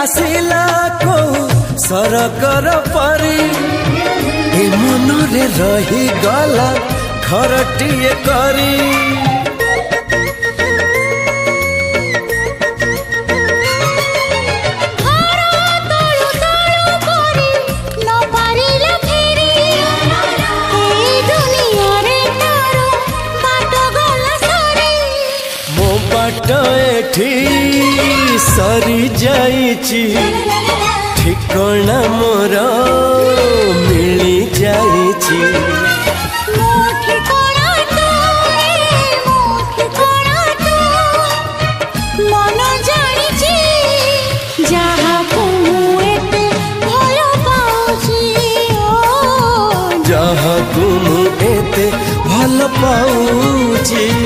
आसिला को सरकर परी ए मनरे रही गला खरटिए करी सरी जाइची ठिकाना मोर मिली जाइची मन जानिची जहाको एते भल पाउची जहाको एते भल पाउची।